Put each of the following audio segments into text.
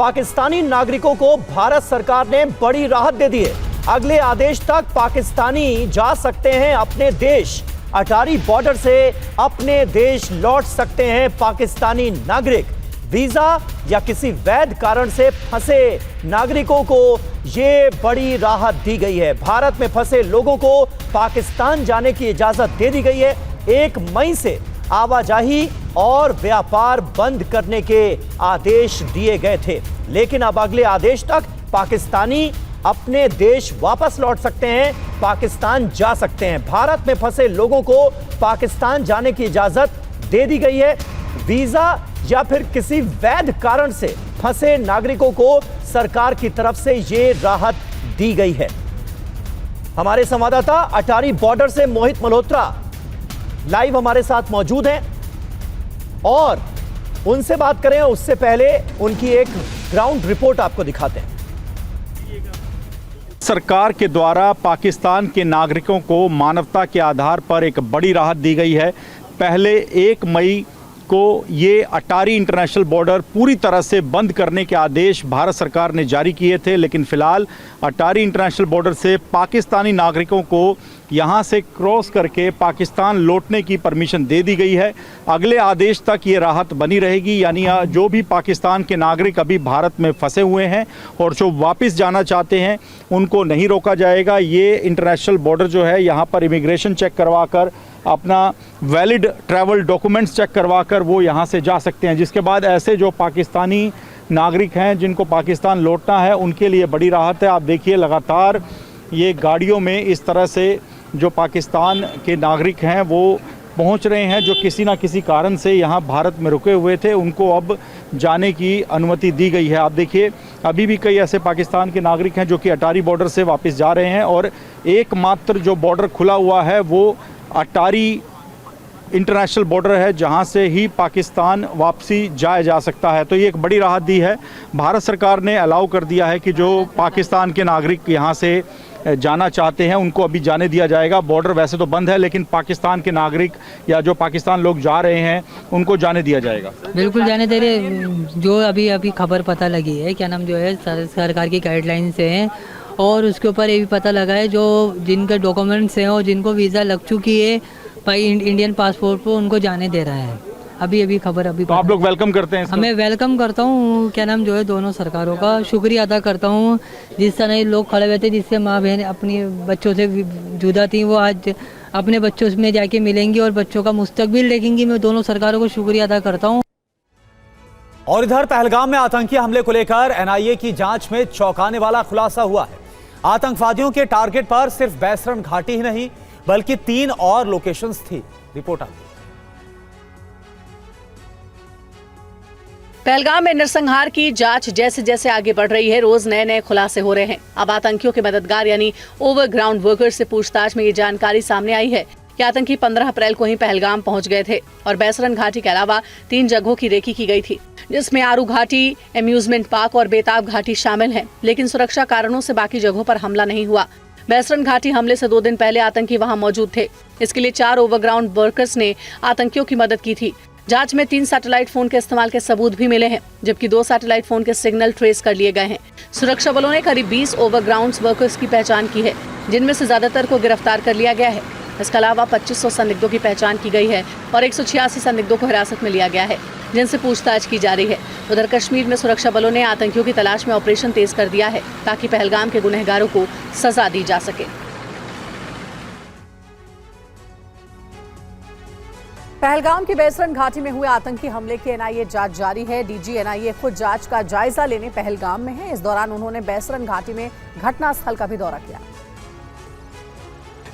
पाकिस्तानी नागरिकों को भारत सरकार ने बड़ी राहत दे दी है। अगले आदेश तक पाकिस्तानी जा सकते हैं अपने देश। अटारी बॉर्डर से अपने देश लौट सकते हैं पाकिस्तानी नागरिक। वीजा या किसी वैध कारण से फंसे नागरिकों को यह बड़ी राहत दी गई है। भारत में फंसे लोगों को पाकिस्तान जाने की इजाजत दे दी गई है। 1 मई से आवाजाही और व्यापार बंद करने के आदेश दिए गए थे, लेकिन अब अगले आदेश तक पाकिस्तानी अपने देश वापस लौट सकते हैं, पाकिस्तान जा सकते हैं। भारत में फंसे लोगों को पाकिस्तान जाने की इजाजत दे दी गई है। वीजा या फिर किसी वैध कारण से फंसे नागरिकों को सरकार की तरफ से यह राहत दी गई है। हमारे संवाददाता अटारी बॉर्डर से मोहित मल्होत्रा लाइव हमारे साथ मौजूद हैं और उनसे बात करें उससे पहले उनकी एक ग्राउंड रिपोर्ट आपको दिखाते हैं। सरकार के द्वारा पाकिस्तान के नागरिकों को मानवता के आधार पर एक बड़ी राहत दी गई है। पहले 1 मई को ये अटारी इंटरनेशनल बॉर्डर पूरी तरह से बंद करने के आदेश भारत सरकार ने जारी किए थे, लेकिन फिलहाल अटारी इंटरनेशनल बॉर्डर से पाकिस्तानी नागरिकों को यहाँ से क्रॉस करके पाकिस्तान लौटने की परमिशन दे दी गई है। अगले आदेश तक ये राहत बनी रहेगी, यानी जो भी पाकिस्तान के नागरिक अभी भारत में फंसे हुए हैं और जो वापस जाना चाहते हैं उनको नहीं रोका जाएगा। ये इंटरनेशनल बॉर्डर जो है यहाँ पर इमिग्रेशन चेक करवा कर अपना वैलिड ट्रैवल डॉक्यूमेंट्स चेक करवा कर वो यहाँ से जा सकते हैं, जिसके बाद ऐसे जो पाकिस्तानी नागरिक हैं जिनको पाकिस्तान लौटना है उनके लिए बड़ी राहत है। आप देखिए लगातार ये गाड़ियों में इस तरह से जो पाकिस्तान के नागरिक हैं वो पहुंच रहे हैं, जो किसी ना किसी कारण से यहाँ भारत में रुके हुए थे, उनको अब जाने की अनुमति दी गई है। आप देखिए अभी भी कई ऐसे पाकिस्तान के नागरिक हैं जो कि अटारी बॉर्डर से वापस जा रहे हैं और एकमात्र जो बॉर्डर खुला हुआ है वो अटारी इंटरनेशनल बॉर्डर है, जहां से ही पाकिस्तान वापसी जाया जा सकता है। तो ये एक बड़ी राहत दी है। भारत सरकार ने अलाउ कर दिया है कि जो पाकिस्तान के नागरिक यहां से जाना चाहते हैं उनको अभी जाने दिया जाएगा। बॉर्डर वैसे तो बंद है, लेकिन पाकिस्तान के नागरिक या जो पाकिस्तान लोग जा रहे हैं उनको जाने दिया जाएगा। बिल्कुल जाने दे रहे। जो अभी खबर पता लगी है, क्या नाम जो है सरकार की गाइडलाइन से है और उसके ऊपर ये भी पता लगा है जो जिनके डॉक्यूमेंट्स हैं और जिनको वीज़ा लग चुकी है भाई इंडियन पासपोर्ट पर उनको जाने दे रहा है। अभी खबर तो आप लोग वेलकम करते हैं इसको? मैं वेलकम करता हूँ, क्या नाम जो है दोनों सरकारों का शुक्रिया अदा करता हूँ। जिस तरह लोग खड़े हुए थे, जिससे माँ बहन अपनी बच्चों से जुदा थी, वो आज अपने बच्चों में जाके मिलेंगी और बच्चों का मुस्तकबिल देखेंगी। मैं दोनों सरकारों को शुक्रिया अदा करता हूँ। और इधर पहलगाम में आतंकी हमले को लेकर एनआईए की जांच में चौंकाने वाला खुलासा हुआ है। आतंकवादियों के टारगेट पर सिर्फ बैसरण घाटी ही नहीं बल्कि 3 और लोकेशंस थी। रिपोर्ट आपको। पहलगाम में नरसंहार की जांच जैसे जैसे आगे बढ़ रही है, रोज नए नए खुलासे हो रहे हैं। अब आतंकियों के मददगार यानी ओवरग्राउंड वर्कर्स से पूछताछ में ये जानकारी सामने आई है कि आतंकी 15 अप्रैल को ही पहलगाम पहुंच गए थे और बैसरन घाटी के अलावा 3 जगहों की रेकी की गई थी, जिसमें आरू घाटी, एम्यूजमेंट पार्क और बेताब घाटी शामिल है। लेकिन सुरक्षा कारणों से बाकी जगहों पर हमला नहीं हुआ। बैसरन घाटी हमले से 2 दिन पहले आतंकी वहां मौजूद थे। इसके लिए 4 ओवरग्राउंड वर्कर्स ने आतंकियों की मदद की थी। जांच में 3 सैटेलाइट फोन के इस्तेमाल के सबूत भी मिले हैं, जबकि 2 सैटेलाइट फोन के सिग्नल ट्रेस कर लिए गए हैं। सुरक्षा बलों ने करीब 20 ओवरग्राउंड वर्कर्स की पहचान की है, जिनमें से ज्यादातर को गिरफ्तार कर लिया गया है। इसके अलावा 2500 संदिग्धों की पहचान की गई है और 186 संदिग्धों को हिरासत में लिया गया है, जिनसे पूछताछ की जा रही है। उधर कश्मीर में सुरक्षा बलों ने आतंकियों की तलाश में ऑपरेशन तेज कर दिया है ताकि पहलगाम के गुनहगारों को सजा दी जा सके। पहलगाम की बैसरन घाटी में हुए आतंकी हमले की एनआईए जांच जारी है। डीजी एनआईए खुद जांच का जायजा लेने पहलगाम में है। इस दौरान उन्होंने बैसरन घाटी में घटनास्थल का भी दौरा किया।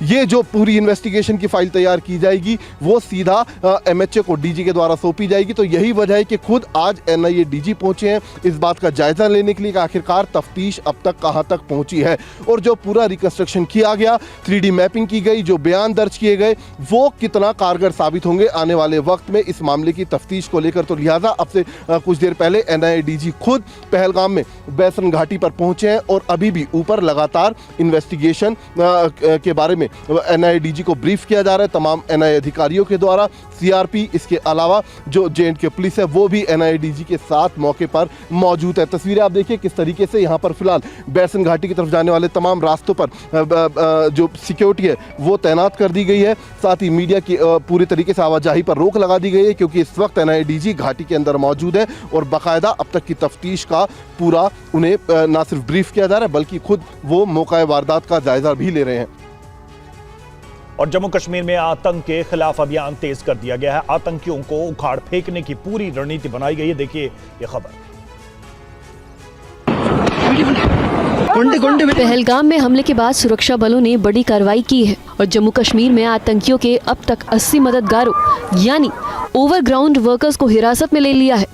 ये जो पूरी इन्वेस्टिगेशन की फाइल तैयार की जाएगी वो सीधा एमएचए को डीजी के द्वारा सौंपी जाएगी। तो यही वजह है कि खुद आज एनआईए डीजी पहुंचे हैं इस बात का जायजा लेने के लिए कि आखिरकार तफ्तीश अब तक कहां तक पहुंची है और जो पूरा रिकंस्ट्रक्शन किया गया, 3D मैपिंग की गई, जो बयान दर्ज किए गए, वो कितना कारगर साबित होंगे आने वाले वक्त में इस मामले की तफ्तीश को लेकर। तो लिहाजा अब से कुछ देर पहले एनआईए डीजी खुद पहलगाम में बैसरन घाटी पर पहुंचे हैं और अभी भी ऊपर लगातार इन्वेस्टिगेशन के बारे में में एनआईए डीजी को ब्रीफ किया जा रहा है तमाम एनआईए अधिकारियों के द्वारा। सीआरपी इसके अलावा जो जेएंडके पुलिस है वो भी एनआईए डीजी के साथ मौके पर मौजूद है। तस्वीरें आप देखिए किस तरीके से यहाँ पर फिलहाल बैरसन घाटी की तरफ जाने वाले तमाम रास्तों पर जो सिक्योरिटी है वो तैनात कर दी गई है। साथ ही मीडिया की पूरी तरीके से आवाजाही पर रोक लगा दी गई है क्योंकि इस वक्त एनआईए डीजी घाटी के अंदर मौजूद है और बाकायदा अब तक की तफ्तीश का पूरा उन्हें ना सिर्फ ब्रीफ किया जा रहा है बल्कि खुद वो मौका वारदात का जायजा भी ले रहे हैं। और जम्मू कश्मीर में आतंक के खिलाफ अभियान तेज कर दिया गया है। आतंकियों को उखाड़ फेंकने की पूरी रणनीति बनाई गई है। देखिए ये खबर। पहलगाम में हमले के बाद सुरक्षा बलों ने बड़ी कार्रवाई की है और जम्मू कश्मीर में आतंकियों के अब तक 80 मददगारों यानी ओवरग्राउंड वर्कर्स को हिरासत में ले लिया है,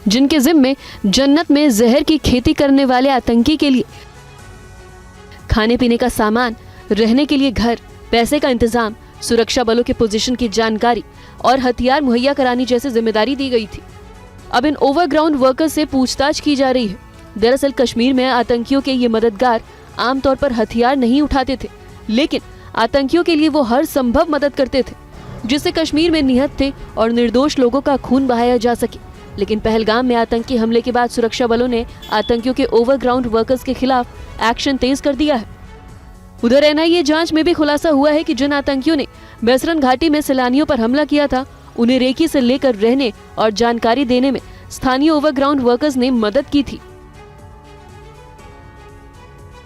जिनके जिम्मे जन्नत में जहर की खेती करने वाले आतंकी के लिए खाने पीने का सामान, रहने के लिए घर, पैसे का इंतजाम, सुरक्षा बलों के पोजीशन की जानकारी और हथियार मुहैया कराने जैसी जिम्मेदारी दी गई थी। अब इन ओवरग्राउंड वर्कर्स से पूछताछ की जा रही है। दरअसल कश्मीर में आतंकियों के ये मददगार आमतौर पर हथियार नहीं उठाते थे, लेकिन आतंकियों के लिए वो हर संभव मदद करते थे जिससे कश्मीर में निहत थे और निर्दोष लोगों का खून बहाया जा सके। लेकिन पहलगाम में आतंकी हमले के बाद सुरक्षा बलों ने आतंकियों के ओवरग्राउंड वर्कर्स के खिलाफ एक्शन तेज कर दिया है। उधर एनआईए जांच में भी खुलासा हुआ है कि जिन आतंकियों ने बैसरन घाटी में सैलानियों पर हमला किया था, उन्हें रेकी से लेकर रहने और जानकारी देने में स्थानीय ओवरग्राउंड वर्कर्स ने मदद की थी।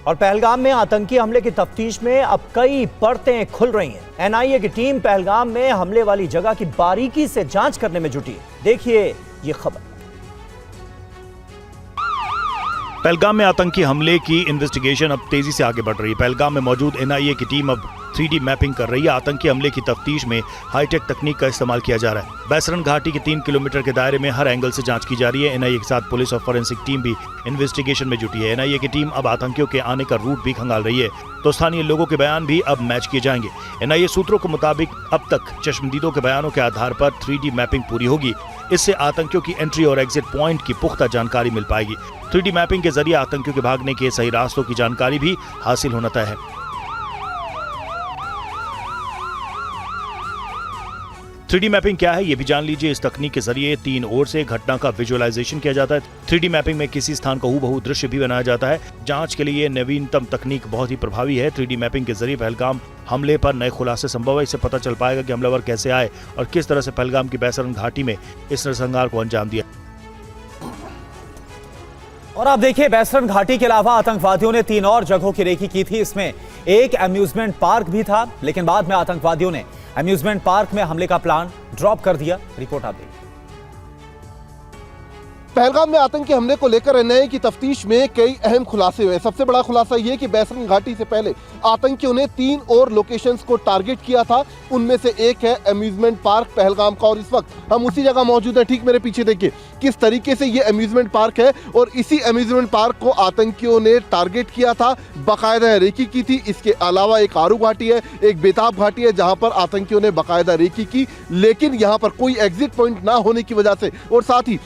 और पहलगाम में आतंकी हमले की तफ्तीश में अब कई परतें खुल रही हैं। एनआईए की टीम पहलगाम में हमले वाली जगह की बारीकी से जांच करने में जुटी है। देखिए ये खबर। पहलगाम में आतंकी हमले की इन्वेस्टिगेशन अब तेजी से आगे बढ़ रही है। पहलगाम में मौजूद एनआईए की टीम अब 3D मैपिंग कर रही है। आतंकी हमले की तफ्तीश में हाईटेक तकनीक का इस्तेमाल किया जा रहा है। बैसरन घाटी के 3 किलोमीटर के दायरे में हर एंगल से जांच की जा रही है। एनआईए के साथ पुलिस और फॉरेंसिक टीम भी इन्वेस्टिगेशन में जुटी है। एनआईए की टीम अब आतंकियों के आने का रूट भी खंगाल रही है, तो स्थानीय लोगों के बयान भी अब मैच किए जाएंगे। एनआईए सूत्रों के मुताबिक अब तक चश्मदीदों के बयानों के आधार पर 3D मैपिंग पूरी होगी। इससे आतंकियों की एंट्री और एग्जिट पॉइंट की पुख्ता जानकारी मिल पाएगी। 3D मैपिंग के जरिए आतंकियों के भागने के सही रास्तों की जानकारी भी हासिल होना तय है। 3D मैपिंग क्या है ये भी जान लीजिए। इस तकनीक के जरिए 3 ओर से घटना का विजुअलाइजेशन किया जाता है। 3D मैपिंग में किसी स्थान का हूबहू दृश्य भी बनाया जाता है। जांच के लिए नवीनतम तकनीक बहुत ही प्रभावी है। 3D मैपिंग के जरिए पहलगाम हमले पर नए खुलासे संभव है। इससे पता चल पाएगा कि हमलावर कैसे आए और किस तरह से पहलगाम की बैसरन घाटी में इस नरसंहार को अंजाम दिया। और आप देखिए बैसरन घाटी के अलावा आतंकवादियों ने 3 और जगहों की रेकी की थी। इसमें एक अम्यूजमेंट पार्क भी था, लेकिन बाद में आतंकवादियों ने अम्यूजमेंट पार्क में हमले का प्लान ड्रॉप कर दिया। रिपोर्ट आप देखिए। पहलगाम में आतंकी हमले को लेकर एनआईए की तफ्तीश में कई अहम खुलासे हुए। सबसे बड़ा खुलासा यह कि बैसरन घाटी से पहले आतंकियों ने 3 और लोकेशंस को टारगेट किया था। उनमें से एक है अम्यूजमेंट पार्क पहलगाम का, और इस वक्त हम उसी जगह मौजूद हैं। ठीक मेरे पीछे देखिए किस तरीके से ये अम्यूजमेंट पार्क है, और इसी अम्यूजमेंट पार्क को आतंकियों ने टारगेट किया था, बाकायदा रेकी की थी। इसके अलावा एक आरू घाटी है, एक बेताब घाटी है, जहां पर आतंकियों ने बाकायदा रेकी की, लेकिन यहां पर कोई एग्जिट पॉइंट ना होने की वजह से और साथ ही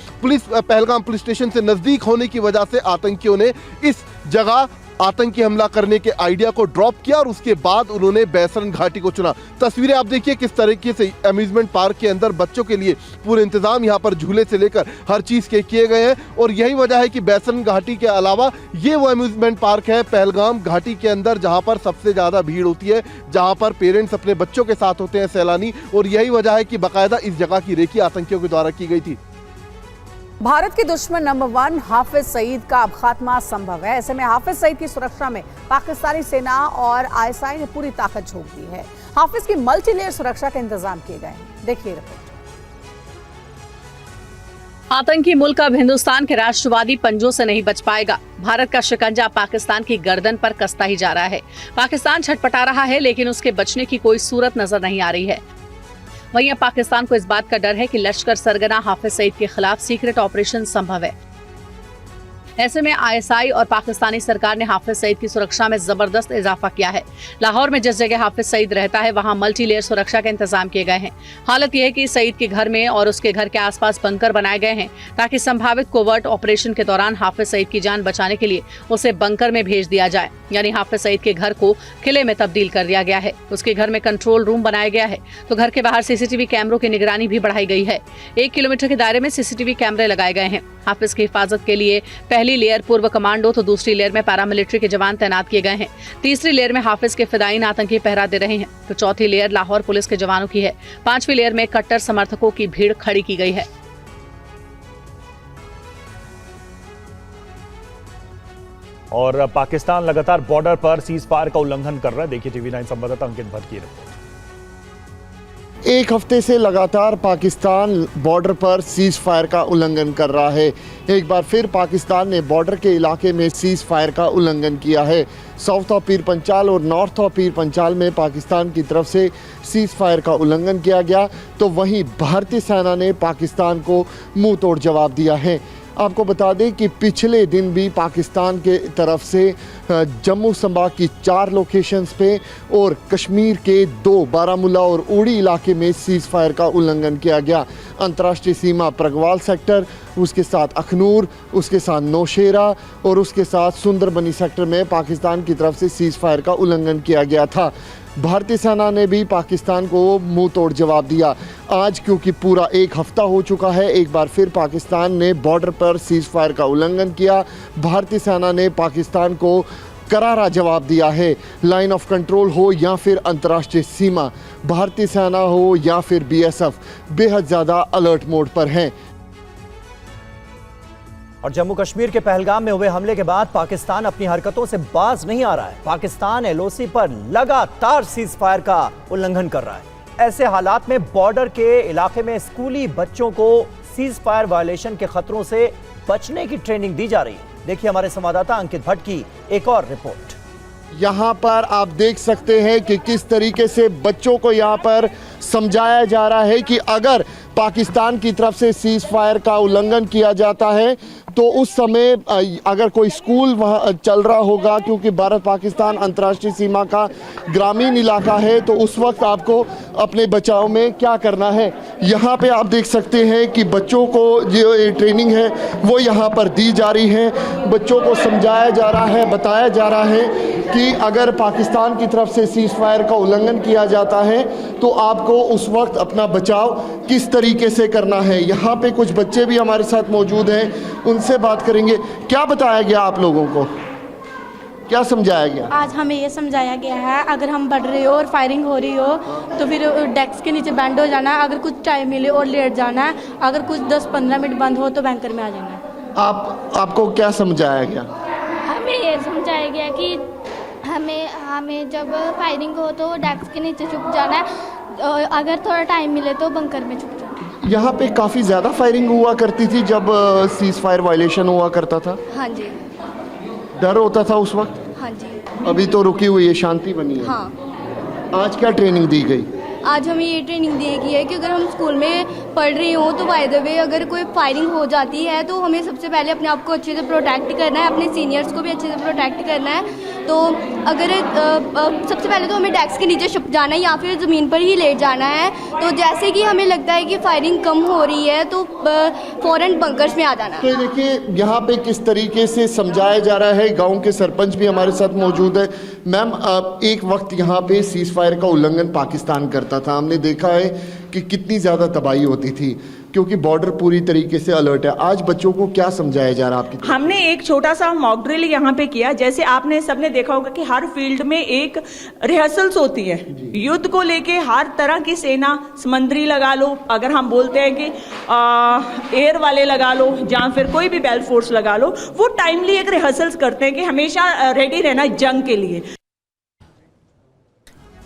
पहलगाम पुलिस स्टेशन से नजदीक होने की वजह से आतंकियों ने इस जगह आतंकी हमला करने के आइडिया को ड्रॉप किया और उसके बाद उन्होंने बैसरन घाटी को चुना। तस्वीरें आप देखिए किस तरीके से अम्यूजमेंट पार्क के अंदर बच्चों के लिए पूरे इंतजाम यहाँ पर झूले से लेकर हर चीज के किए गए हैं, और यही वजह है कि बैसरन घाटी के अलावा ये वो अम्यूजमेंट पार्क है पहलगाम घाटी के अंदर जहाँ पर सबसे ज्यादा भीड़ होती है, जहाँ पर पेरेंट्स अपने बच्चों के साथ होते हैं सैलानी, और यही वजह है कि बाकायदा इस जगह की रेकी आतंकियों के द्वारा की गई थी। भारत के दुश्मन नंबर 1 हाफिज सईद का अब खात्मा संभव है। ऐसे में हाफिज सईद की सुरक्षा में पाकिस्तानी सेना और आईएसआई ने पूरी ताकत झोंक दी है। हाफिज की मल्टीलेयर सुरक्षा के इंतजाम किए गए हैं। देखिए रिपोर्ट। आतंकी मुल्क अब हिंदुस्तान के राष्ट्रवादी पंजों से नहीं बच पाएगा। भारत का शिकंजा पाकिस्तान की गर्दन पर कसता ही जा रहा है। पाकिस्तान छटपटा रहा है, लेकिन उसके बचने की कोई सूरत नजर नहीं आ रही है। वहीं अब पाकिस्तान को इस बात का डर है कि लश्कर सरगना हाफिज सईद के खिलाफ सीक्रेट ऑपरेशन संभव है। ऐसे में आईएसआई और पाकिस्तानी सरकार ने हाफिज सईद की सुरक्षा में जबरदस्त इजाफा किया है। लाहौर में जिस जगह हाफिज सईद रहता है वहां मल्टी लेयर सुरक्षा के इंतजाम किए गए हैं। हालत यह है कि सईद के घर में और उसके घर के आसपास बंकर बनाए गए हैं ताकि संभावित कोवर्ट ऑपरेशन के दौरान हाफिज सईद की जान बचाने के लिए उसे बंकर में भेज दिया जाए। यानी हाफिज सईद के घर को किले में तब्दील कर दिया गया है। उसके घर में कंट्रोल रूम बनाया गया है तो घर के बाहर सीसीटीवी कैमरों की निगरानी भी बढ़ाई गई है। 1 किलोमीटर के दायरे में सीसीटीवी कैमरे लगाए गए हैं। हाफिज की हिफाजत के लिए पहली लेयर पूर्व कमांडो तो दूसरी लेयर में पैरामिलिट्री के जवान तैनात किए गए हैं। तीसरी लेयर में हाफिज के फिदायीन आतंकी पहरा दे रहे हैं तो चौथी लेयर लाहौर पुलिस के जवानों की है। 5वीं लेयर में कट्टर समर्थकों की भीड़ खड़ी की गई है। और पाकिस्तान लगातार बॉर्डर पर सीज फायर का उल्लंघन कर रहा है। देखिए TV9 संवाददाता अंकित भट्ट की रिपोर्ट। एक हफ्ते से लगातार पाकिस्तान बॉर्डर पर सीज फायर का उल्लंघन कर रहा है। एक बार फिर पाकिस्तान ने बॉर्डर के इलाके में सीज फायर का उल्लंघन किया है। साउथ ऑफ पीर पंचाल और नॉर्थ ऑफ पीर पंचाल में पाकिस्तान की तरफ से सीज फायर का उल्लंघन किया गया तो वहीं भारतीय सेना ने पाकिस्तान को मुंह तोड़ जवाब दिया है। आपको बता दें कि पिछले दिन भी पाकिस्तान के तरफ से जम्मू संभाग की 4 लोकेशंस पे और कश्मीर के 2 बारामूला और उड़ी इलाके में सीज फायर का उल्लंघन किया गया। अंतर्राष्ट्रीय सीमा प्रगवाल सेक्टर, उसके साथ अखनूर, उसके साथ नौशेरा और उसके साथ सुंदरबनी सेक्टर में पाकिस्तान की तरफ से सीज फायर का उल्लंघन किया गया था। भारतीय सेना ने भी पाकिस्तान को मुंह तोड़ जवाब दिया। आज क्योंकि पूरा 1 हफ्ता हो चुका है, एक बार फिर पाकिस्तान ने बॉर्डर पर सीज फायर का उल्लंघन किया। भारतीय सेना ने पाकिस्तान को करारा जवाब दिया है। लाइन ऑफ कंट्रोल हो या फिर अंतर्राष्ट्रीय सीमा, भारतीय सेना हो या फिर BSF बेहद ज़्यादा अलर्ट मोड पर हैं। और जम्मू कश्मीर के पहलगाम में हुए हमले के बाद पाकिस्तान अपनी हरकतों से बाज नहीं आ रहा है। पाकिस्तान LOC पर लगातार सीज फायर का उल्लंघन कर रहा है। ऐसे हालात में बॉर्डर के इलाके में स्कूली बच्चों को सीज फायर वायलेशन के खतरों से बचने की ट्रेनिंग दी जा रही है। देखिए हमारे संवाददाता अंकित भट्ट की एक और रिपोर्ट। यहाँ पर आप देख सकते हैं कि किस तरीके से बच्चों को यहाँ पर समझाया जा रहा है कि अगर पाकिस्तान की तरफ से सीज फायर का उल्लंघन किया जाता है तो उस समय अगर कोई स्कूल वहाँ चल रहा होगा, क्योंकि भारत पाकिस्तान अंतर्राष्ट्रीय सीमा का ग्रामीण इलाका है, तो उस वक्त आपको अपने बचाव में क्या करना है। यहाँ पे आप देख सकते हैं कि बच्चों को जो ट्रेनिंग है वो यहाँ पर दी जा रही है। बच्चों को समझाया जा रहा है, बताया जा रहा है कि अगर पाकिस्तान की तरफ से सीज फायर का उल्लंघन किया जाता है तो आपको उस वक्त अपना बचाव किस तरीके से करना है। यहाँ पे कुछ बच्चे भी हमारे साथ मौजूद हैं, उनसे बात करेंगे। क्या बताया गया आप लोगों को, क्या समझाया गया? आज हमें ये समझाया गया है अगर हम बढ़ रहे हो और फायरिंग हो रही हो तो फिर डेस्क के नीचे बैंड हो जाना है। अगर कुछ टाइम मिले और लेट जाना है, अगर कुछ 10-15 मिनट बंद हो तो बैंकर में आ जाना है। आपको क्या समझाया गया? हमें ये समझाया गया कि हमें जब फायरिंग हो तो डेस्क के नीचे छुप जाना है, अगर थोड़ा टाइम मिले तो बंकर में छुप जाना है। यहाँ पे काफ़ी ज़्यादा फायरिंग हुआ करती थी जब सीज फायर वायलेशन हुआ करता था। हाँ जी। डर होता था उस वक्त? हाँ जी। अभी तो रुकी हुई है, शांति बनी है। हाँ। आज क्या ट्रेनिंग दी गई? आज हमें ये ट्रेनिंग दी गई है कि अगर हम स्कूल में पढ़ रहे हो तो बाय द वे अगर कोई फायरिंग हो जाती है तो हमें सबसे पहले अपने आप को अच्छे से प्रोटेक्ट करना है, अपने सीनियर्स को भी अच्छे से प्रोटेक्ट करना है। तो अगर सबसे पहले तो हमें डेस्क के नीचे छुप जाना है या फिर ज़मीन पर ही लेट जाना है। तो जैसे कि हमें लगता है कि फायरिंग कम हो रही है तो फ़ौरन बंकर्स में आ जाना है। तो देखिए यहाँ पे किस तरीके से समझाया जा रहा है। गांव के सरपंच भी हमारे साथ मौजूद है। मैम, एक वक्त यहाँ पे सीज फायर का उल्लंघन पाकिस्तान करता था, हमने देखा है कि कितनी ज़्यादा तबाही होती थी क्योंकि बॉर्डर पूरी तरीके से अलर्ट है। आज बच्चों को क्या समझाया जा रहा है आपकी? हमने एक छोटा सा मॉक ड्रिल यहाँ पे किया। जैसे आपने सबने देखा होगा कि हर फील्ड में एक रिहर्सल्स होती है युद्ध को लेके। हर तरह की सेना, समुद्री लगा लो, अगर हम बोलते हैं कि एयर वाले लगा लो या फिर कोई भी बेल फोर्स लगा लो, वो टाइमली एक रिहर्सल्स करते हैं कि हमेशा रेडी रहना जंग के लिए।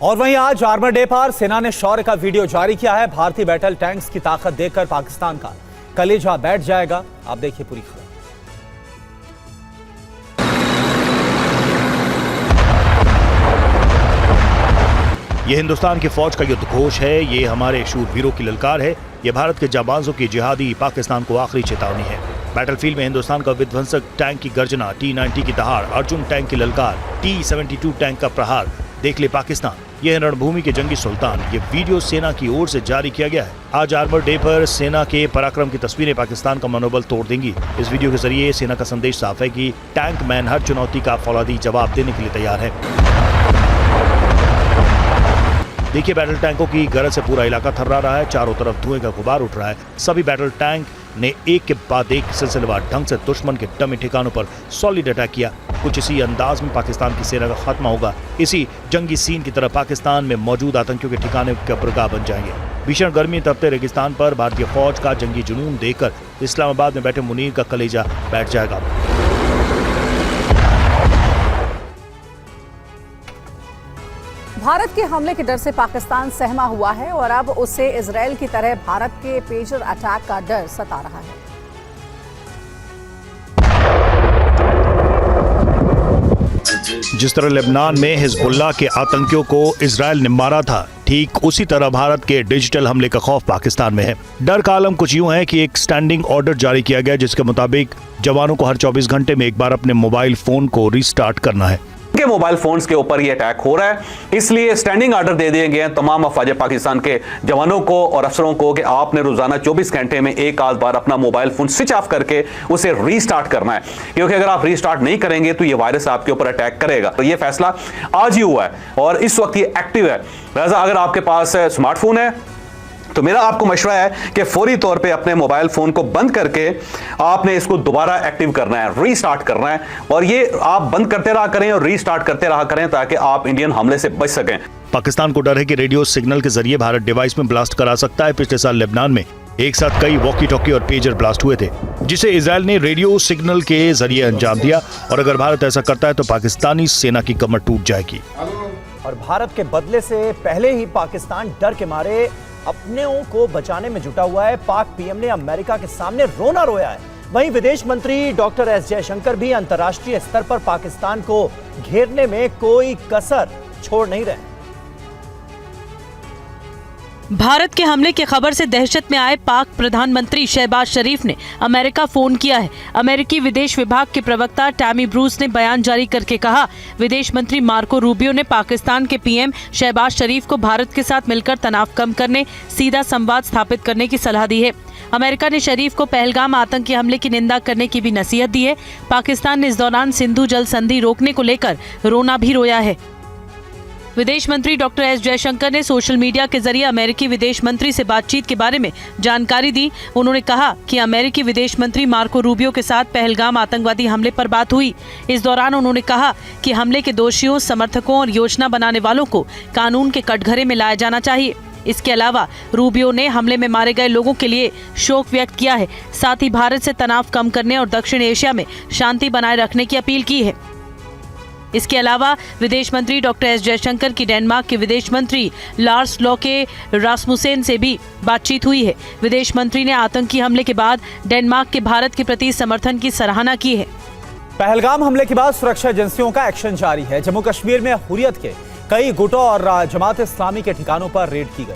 और वहीं आज आर्मर डे पर सेना ने शौर्य का वीडियो जारी किया है। भारतीय बैटल टैंक्स की ताकत देखकर पाकिस्तान का कलेजा बैठ जाएगा। आप देखिए पूरी खबर। ये हिंदुस्तान की फौज का युद्ध घोष है, ये हमारे शूरवीरों की ललकार है, ये भारत के जाबाजों की जिहादी पाकिस्तान को आखिरी चेतावनी है। बैटलफील्ड में हिंदुस्तान का विध्वंसक टैंक की गर्जना, T-90 की दहाड़, अर्जुन टैंक की ललकार, T-72 टैंक का प्रहार, देख ले पाकिस्तान, यह है रणभूमि के जंगी सुल्तान। ये वीडियो सेना की ओर से जारी किया गया है। आज आर्मर डे पर सेना के पराक्रम की तस्वीरें पाकिस्तान का मनोबल तोड़ देंगी। इस वीडियो के जरिए सेना का संदेश साफ है कि टैंक मैन हर चुनौती का फौलादी जवाब देने के लिए तैयार है। देखिए, बैटल टैंकों की गरज से पूरा इलाका थर्रा रहा है, चारों तरफ धुएं का गुबार उठ रहा है। सभी बैटल टैंक ने एक के बाद एक सिलसिलेवार ढंग से दुश्मन के डमी ठिकानों पर सॉलिड अटैक किया। कुछ इसी अंदाज में पाकिस्तान की सेना का खात्मा होगा। इसी जंगी सीन की तरह पाकिस्तान में मौजूद आतंकियों के ठिकाने कब्रगाह बन जाएंगे। भीषण गर्मी तपते रेगिस्तान पर भारतीय फौज का जंगी जुनून देखकर इस्लामाबाद में बैठे मुनीर का कलेजा बैठ जाएगा। भारत के हमले के डर से पाकिस्तान सहमा हुआ है और अब उसे इजरायल की तरह भारत के पेजर अटैक का डर सता रहा है। जिस तरह लेबनान में हिजबुल्लाह के आतंकियों को इजरायल ने मारा था, ठीक उसी तरह भारत के डिजिटल हमले का खौफ पाकिस्तान में है। डर का आलम कुछ यूं है कि एक स्टैंडिंग ऑर्डर जारी किया गया जिसके मुताबिक जवानों को हर 24 घंटे में एक बार अपने मोबाइल फोन को रीस्टार्ट करना है। के मोबाइल फोन्स के ऊपर ये अटैक हो रहा है, इसलिए स्टैंडिंग ऑर्डर दे दिए गए हैं तमाम अफवाज पाकिस्तान के जवानों को और अफसरों को कि आपने रोजाना 24 घंटे में एक आध बार अपना मोबाइल फोन स्विच ऑफ करके उसे रीस्टार्ट करना है, क्योंकि अगर आप रीस्टार्ट नहीं करेंगे तो ये वायरस आपके ऊपर अटैक करेगा। तो ये फैसला आज ही हुआ है और इस वक्त ये एक्टिव है। लिहाजा अगर आपके पास स्मार्टफोन है तो मेरा आपको मशवरा है कि फौरी तौर पे अपने मोबाइल फोन को बंद करके आपने इसको दोबारा एक्टिव करना है, रीस्टार्ट करना है, और ये आप बंद करते रहा करें और रीस्टार्ट करते रहा करें ताकि आप इंडियन हमले से बच सकें। पाकिस्तान को डर है कि रेडियो सिग्नल के जरिए भारत डिवाइस में ब्लास्ट करा सकता है। पिछले साल लेबनान में एक साथ कई वॉकी टॉकी और पेजर ब्लास्ट हुए थे, जिसे इजरायल ने रेडियो सिग्नल के जरिए अंजाम दिया, और अगर भारत ऐसा करता है तो पाकिस्तानी सेना की कमर टूट जाएगी। और भारत के बदले से पहले ही पाकिस्तान डर के मारे अपनों को बचाने में जुटा हुआ है। पाक पीएम ने अमेरिका के सामने रोना रोया है। वहीं विदेश मंत्री डॉक्टर एस जयशंकर भी अंतर्राष्ट्रीय स्तर पर पाकिस्तान को घेरने में कोई कसर छोड़ नहीं रहे। भारत के हमले की खबर से दहशत में आए पाक प्रधानमंत्री शहबाज शरीफ ने अमेरिका फोन किया है। अमेरिकी विदेश विभाग के प्रवक्ता टैमी ब्रूस ने बयान जारी करके कहा, विदेश मंत्री मार्को रूबियो ने पाकिस्तान के पीएम शहबाज शरीफ को भारत के साथ मिलकर तनाव कम करने, सीधा संवाद स्थापित करने की सलाह दी है। अमेरिका ने शरीफ को पहलगाम आतंकी हमले की निंदा करने की भी नसीहत दी है। पाकिस्तान ने इस दौरान सिंधु जल संधि रोकने को लेकर रोना भी रोया है। विदेश मंत्री डॉक्टर एस जयशंकर ने सोशल मीडिया के जरिए अमेरिकी विदेश मंत्री से बातचीत के बारे में जानकारी दी। उन्होंने कहा कि अमेरिकी विदेश मंत्री मार्को रूबियो के साथ पहलगाम आतंकवादी हमले पर बात हुई। इस दौरान उन्होंने कहा कि हमले के दोषियों, समर्थकों और योजना बनाने वालों को कानून के कटघरे में लाया जाना चाहिए। इसके अलावा रूबियो ने हमले में मारे गए लोगों के लिए शोक व्यक्त किया है। साथ ही भारत से तनाव कम करने और दक्षिण एशिया में शांति बनाए रखने की अपील की है। इसके अलावा विदेश मंत्री डॉक्टर एस जयशंकर की डेनमार्क के विदेश मंत्री लार्स लॉके रासमुसेन से भी बातचीत हुई है। विदेश मंत्री ने आतंकी हमले के बाद डेनमार्क के भारत के प्रति समर्थन की सराहना की है। पहलगाम हमले के बाद सुरक्षा एजेंसियों का एक्शन जारी है। जम्मू कश्मीर में हुर्रियत के कई गुटों और जमात इस्लामी के ठिकानों पर रेड की गई।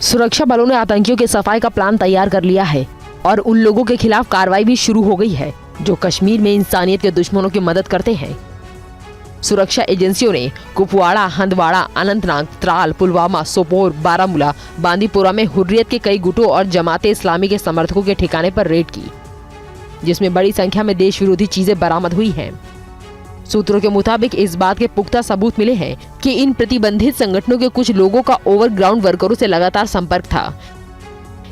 सुरक्षा बलों ने आतंकियों के सफाई का प्लान तैयार कर लिया है और उन लोगों के खिलाफ कार्रवाई भी शुरू हो गई है जो कश्मीर में इंसानियत के दुश्मनों की मदद करते हैं। सुरक्षा एजेंसियों ने कुपवाड़ा, हंदवाड़ा, अनंतनाग, त्राल, पुलवामा, सोपोर, बारामूला, बांदीपुरा में हुर्रियत के कई गुटों और जमाते इस्लामी के समर्थकों के ठिकाने पर रेड की, जिसमें बड़ी संख्या में देश विरोधी चीजें बरामद हुई हैं। सूत्रों के मुताबिक इस बात के पुख्ता सबूत मिले हैं कि इन प्रतिबंधित संगठनों के कुछ लोगों का ओवरग्राउंड वर्करों से लगातार संपर्क था।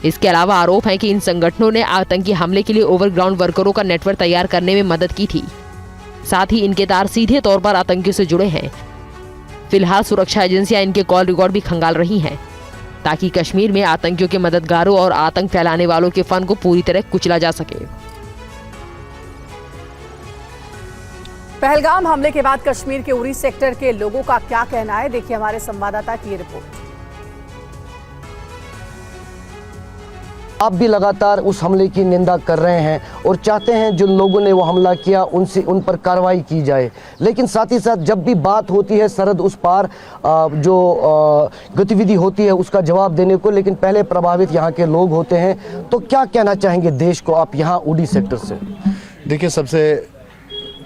इसके अलावा आरोप है कि इन संगठनों ने आतंकी हमले के लिए ओवरग्राउंड वर्करों का नेटवर्क तैयार करने में मदद की थी। साथ ही इनके तार सीधे तौर पर आतंकियों से जुड़े हैं। फिलहाल सुरक्षा एजेंसियां इनके कॉल रिकॉर्ड भी खंगाल रही हैं, ताकि कश्मीर में आतंकियों के मददगारों और आतंक फैलाने वालों के फन को पूरी तरह कुचला जा सके। पहलगाम हमले के बाद कश्मीर के उरी सेक्टर के लोगों का क्या कहना है, देखिए हमारे संवाददाता की ये रिपोर्ट। आप भी लगातार उस हमले की निंदा कर रहे हैं और चाहते हैं जिन लोगों ने वो हमला किया उन पर कार्रवाई की जाए, लेकिन साथ ही साथ जब भी बात होती है सरहद उस पार जो गतिविधि होती है उसका जवाब देने को, लेकिन पहले प्रभावित यहाँ के लोग होते हैं, तो क्या कहना चाहेंगे देश को आप यहाँ उड़ी सेक्टर से? देखिए, सबसे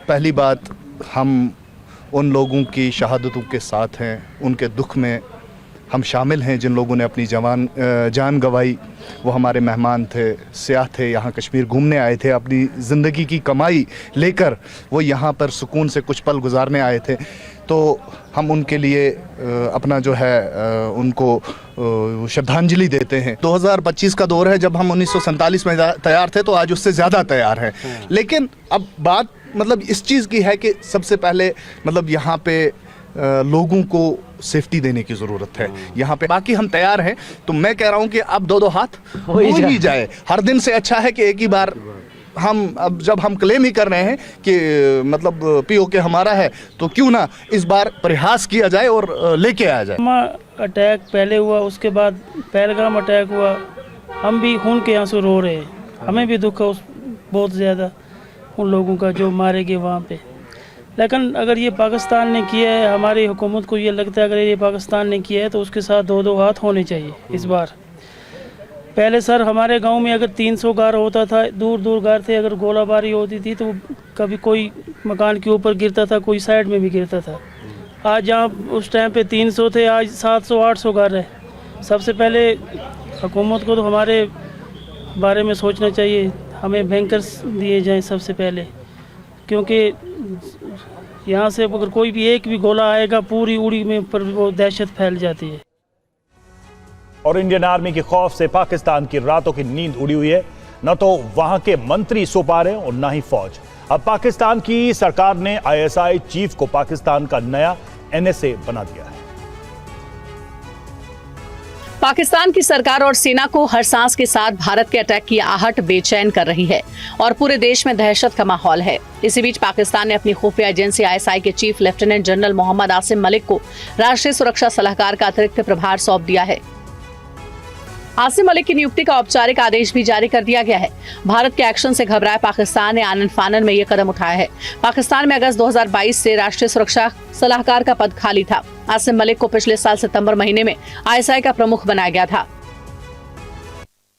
पहली बात, हम उन लोगों की शहादतों के साथ हैं, उनके दुख में हम शामिल हैं जिन लोगों ने अपनी जान गंवाई। वो हमारे मेहमान थे, सियाह थे, यहाँ कश्मीर घूमने आए थे, अपनी ज़िंदगी की कमाई लेकर वो यहाँ पर सुकून से कुछ पल गुजारने आए थे। तो हम उनके लिए अपना जो है उनको श्रद्धांजलि देते हैं। 2025 का दौर है, जब हम 1947 में तैयार थे तो आज उससे ज़्यादा तैयार हैं। लेकिन अब बात मतलब इस चीज़ की है कि सबसे पहले मतलब यहाँ पे लोगों को सेफ्टी देने की ज़रूरत है यहाँ पे। बाकी हम तैयार हैं, तो मैं कह रहा हूँ कि अब दो हाथ हो ही जाए। हर दिन से अच्छा है कि एक ही बार हम, अब जब हम क्लेम ही कर रहे हैं कि मतलब पीओके हमारा है, तो क्यों ना इस बार प्रयास किया जाए और लेके आया जाए। अटैक पहले हुआ, उसके बाद पहलगाम अटैक हुआ, हम भी खून के आंसू रो रहे हैं। हमें भी दुख है बहुत ज़्यादा उन लोगों का जो मारे गए वहाँ पे। लेकिन अगर ये पाकिस्तान ने किया है, हमारी हुकूमत को ये लगता है अगर ये पाकिस्तान ने किया है तो उसके साथ दो हाथ होने चाहिए इस बार। पहले सर हमारे गांव में अगर 300 गार होता था, दूर दूर गार थे, अगर गोलाबारी होती थी तो कभी कोई मकान के ऊपर गिरता था, कोई साइड में भी गिरता था। आज जहाँ उस टाइम पे 300 थे, आज 700-800 गार है। सबसे पहले हुकूमत को तो हमारे बारे में सोचना चाहिए, हमें बैंकर्स दिए जाएं सबसे पहले, क्योंकि यहाँ से अगर कोई भी एक भी गोला आएगा पूरी उड़ी में पर वो दहशत फैल जाती है। और इंडियन आर्मी के खौफ से पाकिस्तान की रातों की नींद उड़ी हुई है। न तो वहां के मंत्री सो पा रहे हैं और न ही फौज। अब पाकिस्तान की सरकार ने आईएसआई चीफ को पाकिस्तान का नया एनएसए बना दिया है। पाकिस्तान की सरकार और सेना को हर सांस के साथ भारत के अटैक की आहट बेचैन कर रही है और पूरे देश में दहशत का माहौल है। इसी बीच पाकिस्तान ने अपनी खुफिया एजेंसी आईएसआई के chief lieutenant general Mohammad Asim Malik को राष्ट्रीय सुरक्षा सलाहकार का अतिरिक्त प्रभार सौंप दिया है। आसिम मलिक की नियुक्ति का औपचारिक आदेश भी जारी कर दिया गया है। भारत के एक्शन से घबराए पाकिस्तान ने आनन फानन में ये कदम उठाया है। पाकिस्तान में अगस्त 2022 से राष्ट्रीय सुरक्षा सलाहकार का पद खाली था। आसिम मलिक को पिछले साल सितंबर महीने में आईएसआई का प्रमुख बनाया गया था।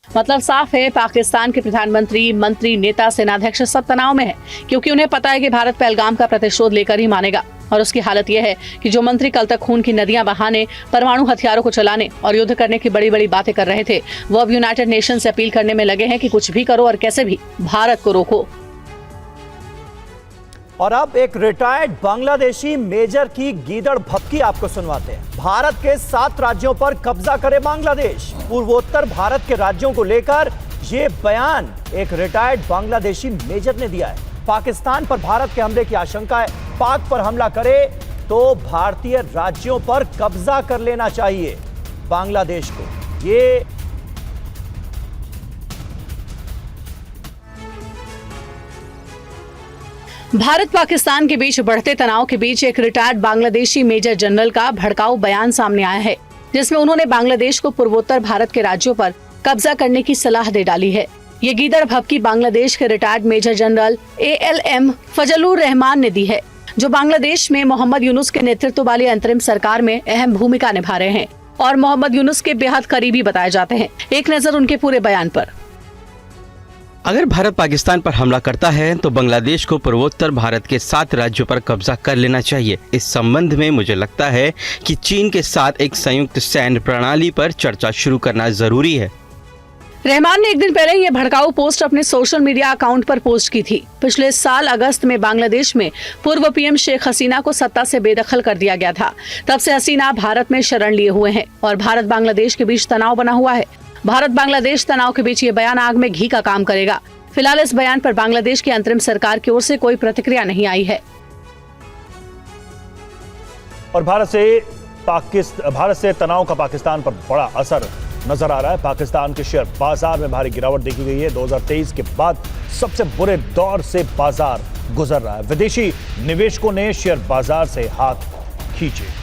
मतलब साफ है, पाकिस्तान के प्रधानमंत्री, मंत्री, नेता, सेनाध्यक्ष सब तनाव में है, क्योंकि उन्हें पता है कि भारत पहलगाम का प्रतिशोध लेकर ही मानेगा। और उसकी हालत यह है कि जो मंत्री कल तक खून की नदियां बहाने, परमाणु हथियारों को चलाने और युद्ध करने की बड़ी बड़ी बातें कर रहे थे, वो अब यूनाइटेड नेशन से अपील करने में लगे हैं कि कुछ भी करो और कैसे भी भारत को रोको। और अब एक रिटायर्ड बांग्लादेशी मेजर की गीदड़ भपकी आपको सुनवाते हैं। भारत के 7 राज्यों पर कब्जा करे बांग्लादेश। पूर्वोत्तर भारत के राज्यों को लेकर यह बयान एक रिटायर्ड बांग्लादेशी मेजर ने दिया है। पाकिस्तान पर भारत के हमले की आशंका है। पाक पर हमला करे तो भारतीय राज्यों पर कब्जा कर लेना चाहिए बांग्लादेश को। ये भारत पाकिस्तान के बीच बढ़ते तनाव के बीच एक रिटायर्ड बांग्लादेशी मेजर जनरल का भड़काऊ बयान सामने आया है, जिसमें उन्होंने बांग्लादेश को पूर्वोत्तर भारत के राज्यों पर कब्जा करने की सलाह दे डाली है। ये गीदड़ भपकी बांग्लादेश के retired major general ALM Fazlur Rahman ने दी है, जो बांग्लादेश में मोहम्मद यूनुस के नेतृत्व वाली अंतरिम सरकार में अहम भूमिका निभा रहे हैं और मोहम्मद यूनुस के बेहद करीबी बताए जाते हैं। एक नजर उनके पूरे बयान पर। अगर भारत पाकिस्तान पर हमला करता है तो बांग्लादेश को पूर्वोत्तर भारत के 7 राज्यों पर कब्जा कर लेना चाहिए। इस संबंध में मुझे लगता है कि चीन के साथ एक संयुक्त सैन्य प्रणाली पर चर्चा शुरू करना जरूरी है। रहमान ने एक दिन पहले यह भड़काऊ पोस्ट अपने सोशल मीडिया अकाउंट पर पोस्ट की थी। पिछले साल अगस्त में बांग्लादेश में पूर्व पीएम शेख हसीना को सत्ता से बेदखल कर दिया गया था। तब से हसीना भारत में शरण लिए हुए हैं और भारत बांग्लादेश के बीच तनाव बना हुआ है। भारत बांग्लादेश तनाव के बीच ये बयान आग में घी का काम करेगा। फिलहाल इस बयान पर बांग्लादेश की अंतरिम सरकार की ओर से कोई प्रतिक्रिया नहीं आई है। और भारत से तनाव का पाकिस्तान पर बड़ा असर नजर आ रहा है। पाकिस्तान के शेयर बाजार में भारी गिरावट देखी गई है। 2023 के बाद सबसे बुरे दौर से बाजार गुजर रहा है। विदेशी निवेशकों ने शेयर बाजार से हाथ खींचे।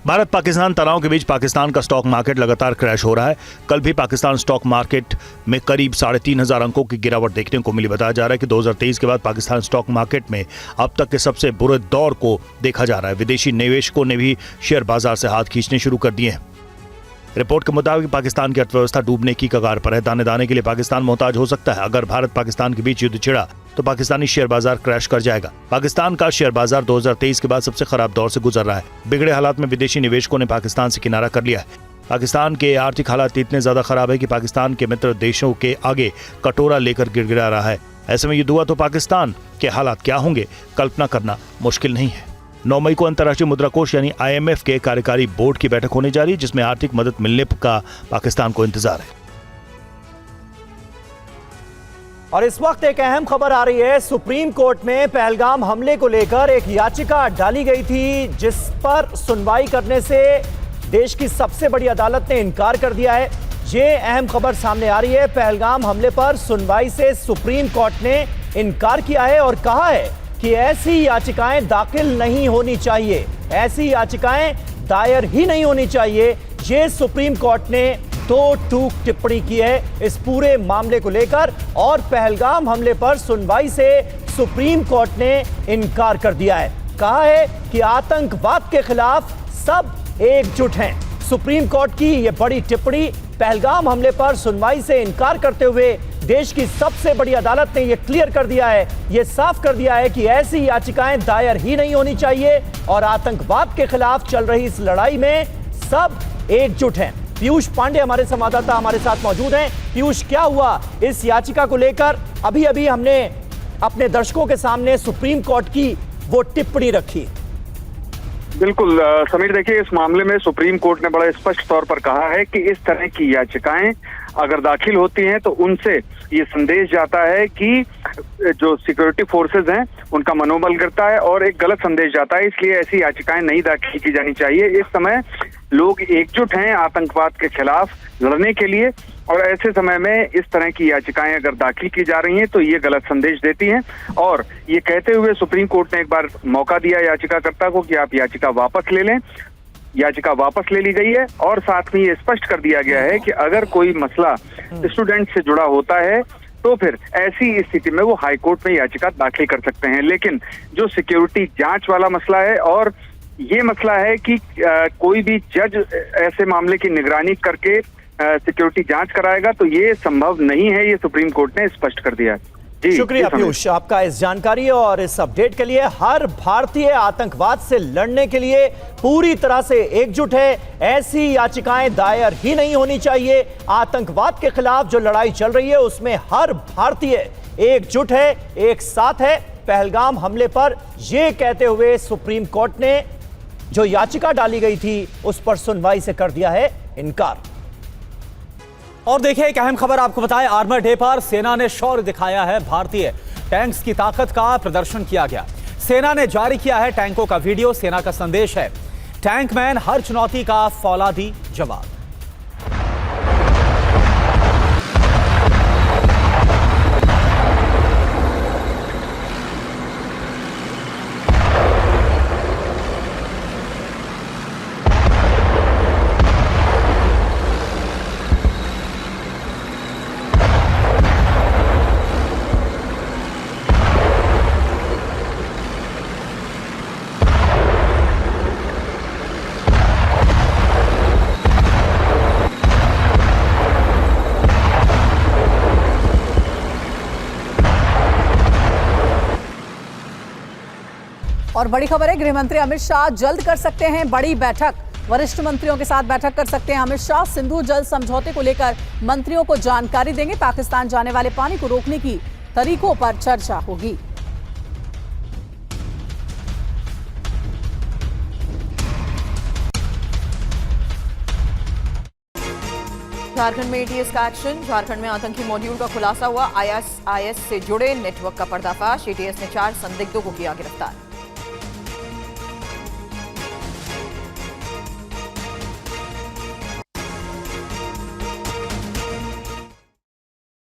भारत पाकिस्तान तनाव के बीच पाकिस्तान का स्टॉक मार्केट लगातार क्रैश हो रहा है। कल भी पाकिस्तान स्टॉक मार्केट में करीब 3,500 अंकों की गिरावट देखने को मिली। बताया जा रहा है कि 2023 के बाद पाकिस्तान स्टॉक मार्केट में अब तक के सबसे बुरे दौर को देखा जा रहा है। विदेशी निवेशकों ने भी शेयर बाजार से हाथ खींचने शुरू कर दिए हैं। रिपोर्ट के मुताबिक पाकिस्तान की अर्थव्यवस्था डूबने की कगार पर है। दाने दाने के लिए पाकिस्तान मोहताज हो सकता है। अगर भारत पाकिस्तान के बीच युद्ध छिड़ा तो पाकिस्तानी शेयर बाजार क्रैश कर जाएगा। पाकिस्तान का शेयर बाजार 2023 के बाद सबसे खराब दौर से गुजर रहा है। बिगड़े हालात में विदेशी निवेशकों ने पाकिस्तान से किनारा कर लिया है। पाकिस्तान के आर्थिक हालात इतने ज्यादा खराब है कि पाकिस्तान के मित्र देशों के आगे कटोरा लेकर गिड़गिड़ा रहा है। ऐसे में युद्ध हुआ तो पाकिस्तान के हालात क्या होंगे, कल्पना करना मुश्किल नहीं है। 9 मई को अंतर्राष्ट्रीय मुद्रा कोष यानी IMF के कार्यकारी बोर्ड की बैठक होने जा रही है, जिसमें आर्थिक मदद मिलने का पाकिस्तान को इंतजार है। और इस वक्त एक अहम खबर आ रही है। सुप्रीम कोर्ट में पहलगाम हमले को लेकर एक याचिका डाली गई थी, जिस पर सुनवाई करने से देश की सबसे बड़ी अदालत ने इनकार कर दिया है। ये अहम खबर सामने आ रही है। पहलगाम हमले पर सुनवाई से सुप्रीम कोर्ट ने इनकार किया है और कहा है कि ऐसी याचिकाएं दाखिल नहीं होनी चाहिए, ऐसी याचिकाएं दायर ही नहीं होनी चाहिए। ये सुप्रीम कोर्ट ने दो टूक टिप्पणी की है इस पूरे मामले को लेकर और पहलगाम हमले पर सुनवाई से सुप्रीम कोर्ट ने इनकार कर दिया है। कहा है कि आतंकवाद के खिलाफ सब एकजुट हैं। सुप्रीम कोर्ट की यह बड़ी टिप्पणी पहलगाम हमले पर सुनवाई से इनकार करते हुए देश की सबसे बड़ी अदालत ने यह क्लियर कर दिया है, यह साफ कर दिया है कि ऐसी याचिकाएं दायर ही नहीं होनी चाहिए और आतंकवाद के खिलाफ चल रही इस लड़ाई में सब एकजुट हैं। पीयूष पांडे हमारे संवाददाता हमारे साथ मौजूद हैं। पीयूष, क्या हुआ इस याचिका को लेकर? अभी अभी हमने अपने दर्शकों के सामने सुप्रीम कोर्ट की वो टिप्पणी रखी। बिल्कुल समीर, देखिए इस मामले में सुप्रीम कोर्ट ने बड़ा स्पष्ट तौर पर कहा है कि इस तरह की याचिकाएं अगर दाखिल होती हैं तो उनसे ये संदेश जाता है कि जो सिक्योरिटी फोर्सेस हैं उनका मनोबल गिरता है और एक गलत संदेश जाता है। इसलिए ऐसी याचिकाएं नहीं दाखिल की जानी चाहिए। इस समय लोग एकजुट हैं आतंकवाद के खिलाफ लड़ने के लिए और ऐसे समय में इस तरह की याचिकाएं अगर दाखिल की जा रही हैं तो ये गलत संदेश देती हैं। और ये कहते हुए सुप्रीम कोर्ट ने एक बार मौका दिया याचिकाकर्ता को कि आप याचिका वापस ले लें। याचिका वापस ले ली गई है और साथ में ये स्पष्ट कर दिया गया है कि अगर कोई मसला स्टूडेंट से जुड़ा होता है तो फिर ऐसी स्थिति में वो हाई कोर्ट में याचिका दाखिल कर सकते हैं। लेकिन जो सिक्योरिटी जांच वाला मसला है और ये मसला है कि कोई भी जज ऐसे मामले की निगरानी करके सिक्योरिटी जांच कराएगा तो ये संभव नहीं है, ये सुप्रीम कोर्ट ने स्पष्ट कर दिया है। शुक्रिया पीयूष आपका इस जानकारी और इस अपडेट के लिए। हर भारतीय आतंकवाद से लड़ने के लिए पूरी तरह से एकजुट है। ऐसी याचिकाएं दायर ही नहीं होनी चाहिए। आतंकवाद के खिलाफ जो लड़ाई चल रही है उसमें हर भारतीय एकजुट है, एक साथ है। पहलगाम हमले पर यह कहते हुए सुप्रीम कोर्ट ने जो याचिका डाली गई थी उस पर सुनवाई से कर दिया है इनकार। और देखिए एक अहम खबर आपको बताएं, आर्मर डे पर सेना ने शौर्य दिखाया है। भारतीय टैंक्स की ताकत का प्रदर्शन किया गया। सेना ने जारी किया है टैंकों का वीडियो। सेना का संदेश है, टैंकमैन हर चुनौती का फौलादी जवाब। और बड़ी खबर है, गृह मंत्री अमित शाह जल्द कर सकते हैं बड़ी बैठक। वरिष्ठ मंत्रियों के साथ बैठक कर सकते हैं अमित शाह। सिंधु जल समझौते को लेकर मंत्रियों को जानकारी देंगे। पाकिस्तान जाने वाले पानी को रोकने की तरीकों पर चर्चा होगी। झारखंड में एटीएस का एक्शन। झारखंड में आतंकी मॉड्यूल का खुलासा हुआ। आईएसआईएस से जुड़े नेटवर्क का पर्दाफाश। एटीएस ने 4 संदिग्धों को किया गिरफ्तार।